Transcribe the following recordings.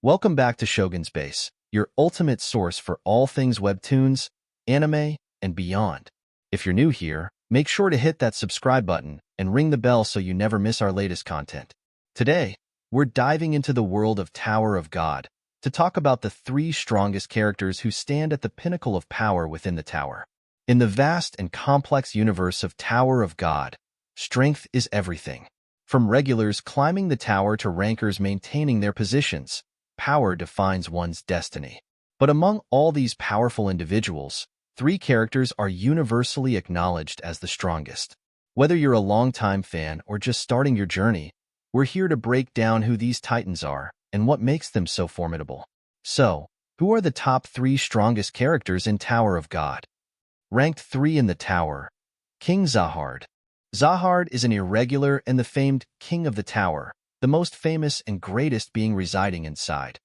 Welcome back to Shogun's Base, your ultimate source for all things webtoons, anime, and beyond. If you're new here, make sure to hit that subscribe button and ring the bell so you never miss our latest content. Today, we're diving into the world of Tower of God to talk about the three strongest characters who stand at the pinnacle of power within the tower. In the vast and complex universe of Tower of God, strength is everything. From regulars climbing the tower to rankers maintaining their positions, power defines one's destiny. But among all these powerful individuals, three characters are universally acknowledged as the strongest. Whether you're a longtime fan or just starting your journey, we're here to break down who these titans are and what makes them so formidable. So, who are the top three strongest characters in Tower of God? Ranked 3 in the tower, King Zahard. Zahard is an irregular and the famed King of the Tower, the most famous and greatest being residing inside.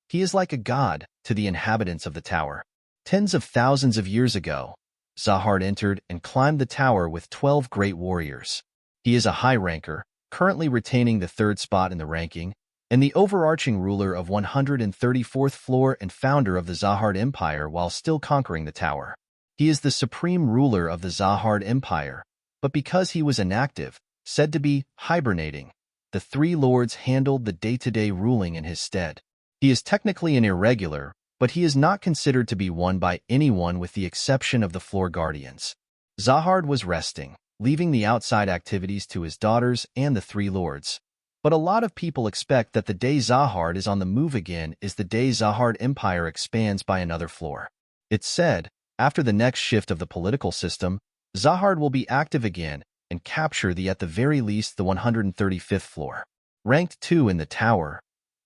He is like a god to the inhabitants of the tower. Tens of thousands of years ago, Zahard entered and climbed the tower with 12 great warriors. He is a high ranker, currently retaining the 3rd spot in the ranking, and the overarching ruler of 134th floor and founder of the Zahard Empire while still conquering the tower. He is the supreme ruler of the Zahard Empire, but because he was inactive, said to be hibernating, the three lords handled the day-to-day ruling in his stead. He is technically an irregular, but he is not considered to be one by anyone with the exception of the floor guardians. Zahard was resting, leaving the outside activities to his daughters and the three lords. But a lot of people expect that the day Zahard is on the move again is the day Zahard Empire expands by another floor. It's said, after the next shift of the political system, Zahard will be active again and capture at the very least the 135th floor. Ranked 2 in the tower,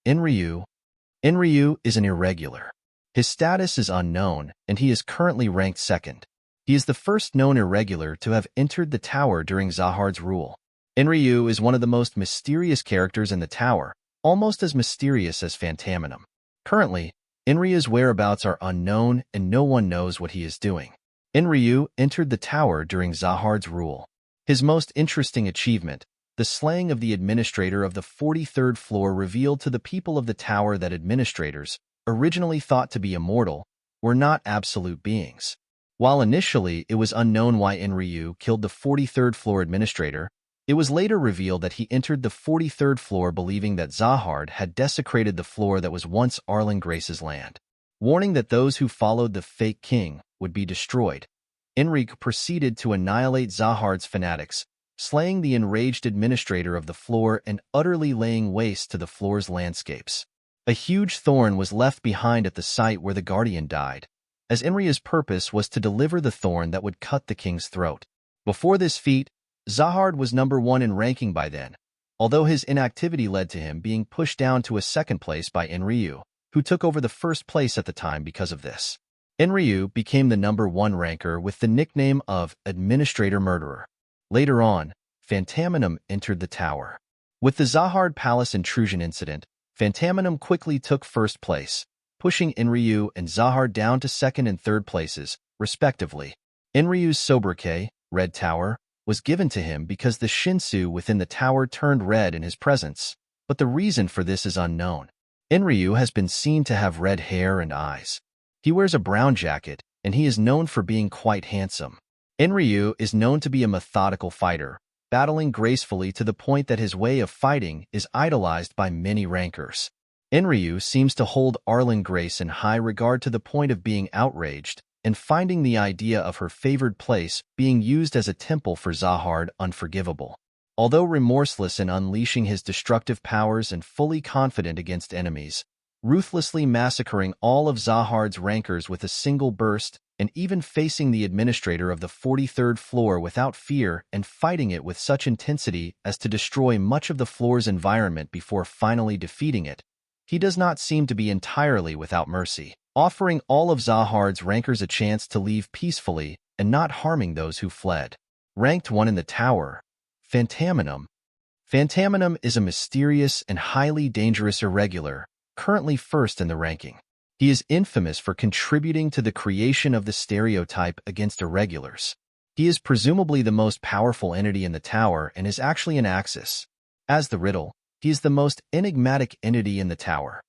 Inryu. Inryu is an irregular. His status is unknown, and he is currently ranked 2nd. He is the first known irregular to have entered the tower during Zahard's rule. Inryu is one of the most mysterious characters in the tower, almost as mysterious as Phantaminum. Currently, Inryu's whereabouts are unknown and no one knows what he is doing. Inryu entered the tower during Zahard's rule. His most interesting achievement, the slaying of the administrator of the 43rd floor, revealed to the people of the tower that administrators, originally thought to be immortal, were not absolute beings. While initially it was unknown why Inryu killed the 43rd floor administrator, it was later revealed that he entered the 43rd floor believing that Zahard had desecrated the floor that was once Arlen Grace's land. Warning that those who followed the fake king would be destroyed, Inryu proceeded to annihilate Zahard's fanatics, slaying the enraged administrator of the floor and utterly laying waste to the floor's landscapes. A huge thorn was left behind at the site where the guardian died, as Inryu's purpose was to deliver the thorn that would cut the king's throat. Before this feat, Zahard was number 1 in ranking by then, although his inactivity led to him being pushed down to a 2nd place by Inryu, who took over the 1st place at the time because of this. Inryu became the number 1 ranker with the nickname of Administrator Murderer. Later on, Phantaminum entered the tower. With the Zahard Palace intrusion incident, Phantaminum quickly took 1st place, pushing Inryu and Zahard down to 2nd and 3rd places, respectively. Inryu's sobriquet, Red Tower, was given to him because the Shinsu within the tower turned red in his presence, but the reason for this is unknown. Inryu has been seen to have red hair and eyes. He wears a brown jacket, and he is known for being quite handsome. Inryu is known to be a methodical fighter, battling gracefully to the point that his way of fighting is idolized by many rankers. Inryu seems to hold Arlen Grace in high regard to the point of being outraged and finding the idea of her favored place being used as a temple for Zahard unforgivable. Although remorseless in unleashing his destructive powers and fully confident against enemies, ruthlessly massacring all of Zahard's rankers with a single burst, and even facing the administrator of the 43rd floor without fear and fighting it with such intensity as to destroy much of the floor's environment before finally defeating it, he does not seem to be entirely without mercy, offering all of Zahard's rankers a chance to leave peacefully and not harming those who fled. Ranked 1 in the tower, Phantaminum. Phantaminum is a mysterious and highly dangerous irregular, currently 1st in the ranking. He is infamous for contributing to the creation of the stereotype against irregulars. He is presumably the most powerful entity in the tower and is actually an Axis. As the riddle, he is the most enigmatic entity in the tower.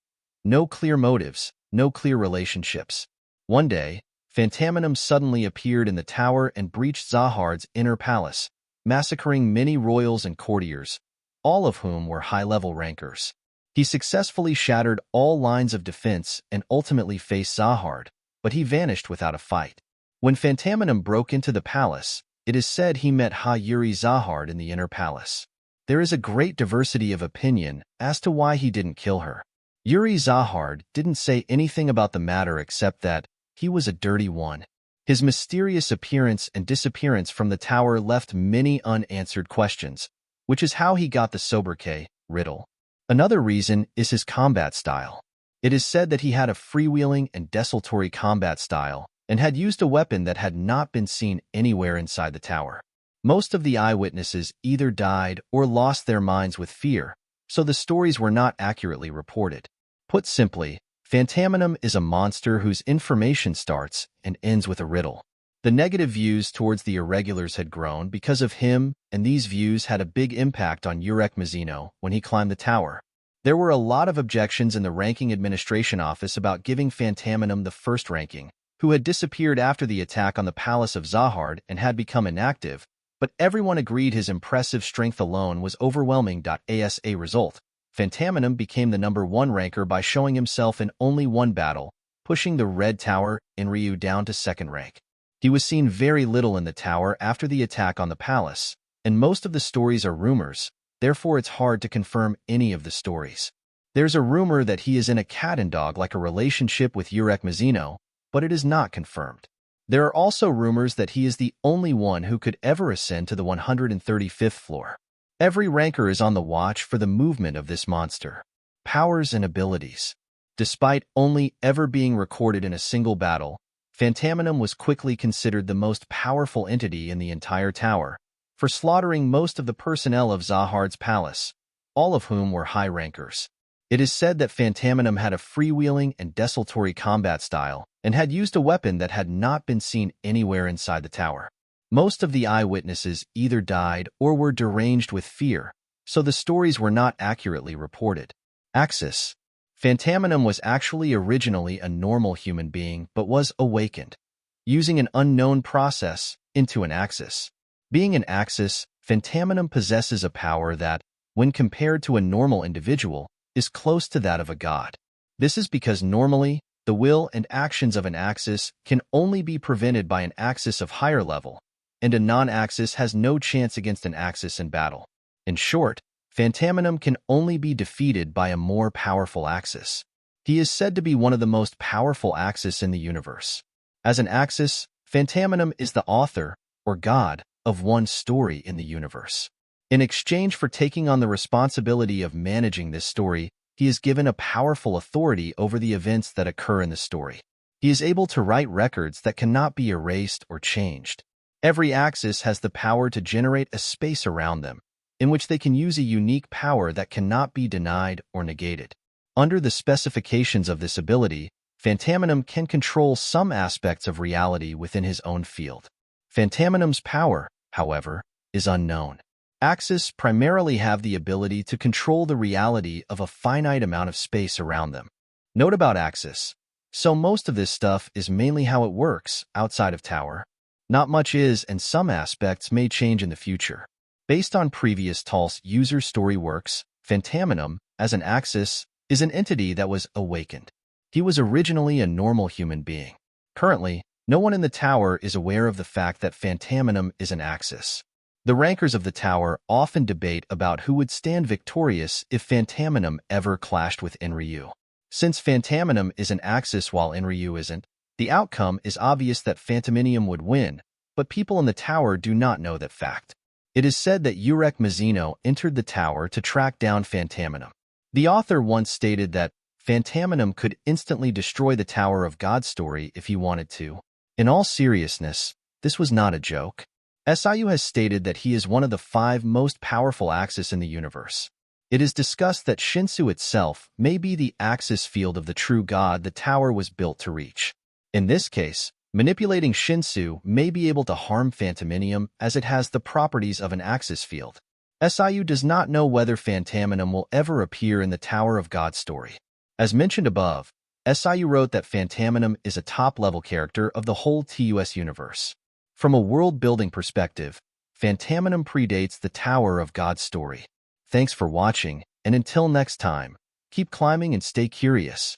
No clear motives, no clear relationships. One day, Phantaminum suddenly appeared in the tower and breached Zahard's inner palace, massacring many royals and courtiers, all of whom were high-level rankers. He successfully shattered all lines of defense and ultimately faced Zahard, but he vanished without a fight. When Phantaminum broke into the palace, it is said he met Ha-Yuri Zahard in the inner palace. There is a great diversity of opinion as to why he didn't kill her. Yuri Zahard didn't say anything about the matter except that he was a dirty one. His mysterious appearance and disappearance from the tower left many unanswered questions, which is how he got the sobriquet riddle. Another reason is his combat style. It is said that he had a freewheeling and desultory combat style and had used a weapon that had not been seen anywhere inside the tower. Most of the eyewitnesses either died or lost their minds with fear, so the stories were not accurately reported. Put simply, Phantaminum is a monster whose information starts and ends with a riddle. The negative views towards the irregulars had grown because of him, and these views had a big impact on Yurek Mizuno when he climbed the tower. There were a lot of objections in the ranking administration office about giving Phantaminum the first ranking, who had disappeared after the attack on the Palace of Zahard and had become inactive, but everyone agreed his impressive strength alone was overwhelming. As a result, Phantaminum became the #1 ranker by showing himself in only one battle, pushing the Red Tower in Ryu down to 2nd rank. He was seen very little in the tower after the attack on the palace, and most of the stories are rumors, therefore it's hard to confirm any of the stories. There's a rumor that he is in a cat-and-dog-like a relationship with Yurek Mizuno, but it is not confirmed. There are also rumors that he is the only one who could ever ascend to the 135th floor. Every ranker is on the watch for the movement of this monster. Powers and abilities. Despite only ever being recorded in a single battle, Phantaminum was quickly considered the most powerful entity in the entire tower, for slaughtering most of the personnel of Zahard's palace, all of whom were high rankers. It is said that Phantaminum had a freewheeling and desultory combat style, and had used a weapon that had not been seen anywhere inside the tower. Most of the eyewitnesses either died or were deranged with fear, so the stories were not accurately reported. Axis. Phantaminum was actually originally a normal human being but was awakened, using an unknown process, into an Axis. Being an Axis, Phantaminum possesses a power that, when compared to a normal individual, is close to that of a god. This is because normally, the will and actions of an Axis can only be prevented by an Axis of higher level, and a non-Axis has no chance against an Axis in battle. In short, Phantaminum can only be defeated by a more powerful Axis. He is said to be one of the most powerful Axis in the universe. As an Axis, Phantaminum is the author, or god, of one story in the universe. In exchange for taking on the responsibility of managing this story, he is given a powerful authority over the events that occur in the story. He is able to write records that cannot be erased or changed. Every Axis has the power to generate a space around them, in which they can use a unique power that cannot be denied or negated. Under the specifications of this ability, Phantaminum can control some aspects of reality within his own field. Phantaminum's power, however, is unknown. Axis primarily have the ability to control the reality of a finite amount of space around them. Note about Axis. So most of this stuff is mainly how it works outside of Tower. Not much is, and some aspects may change in the future. Based on previous Tulse user story works, Phantaminum, as an Axis, is an entity that was awakened. He was originally a normal human being. Currently, no one in the tower is aware of the fact that Phantaminum is an Axis. The rankers of the tower often debate about who would stand victorious if Phantaminum ever clashed with Enryu. Since Phantaminum is an Axis while Enryu isn't, the outcome is obvious that Phantaminum would win, but people in the tower do not know that fact. It is said that Yurek Mizuno entered the tower to track down Phantaminum. The author once stated that Phantaminum could instantly destroy the Tower of God story if he wanted to. In all seriousness, this was not a joke. SIU has stated that he is one of the 5 most powerful Axis in the universe. It is discussed that Shinsu itself may be the Axis field of the true god the tower was built to reach. In this case, manipulating Shinsu may be able to harm Phantaminum as it has the properties of an Axis field. SIU does not know whether Phantaminum will ever appear in the Tower of God story. As mentioned above, SIU wrote that Phantaminum is a top-level character of the whole TUS universe. From a world-building perspective, Phantaminum predates the Tower of God's story. Thanks for watching, and until next time, keep climbing and stay curious.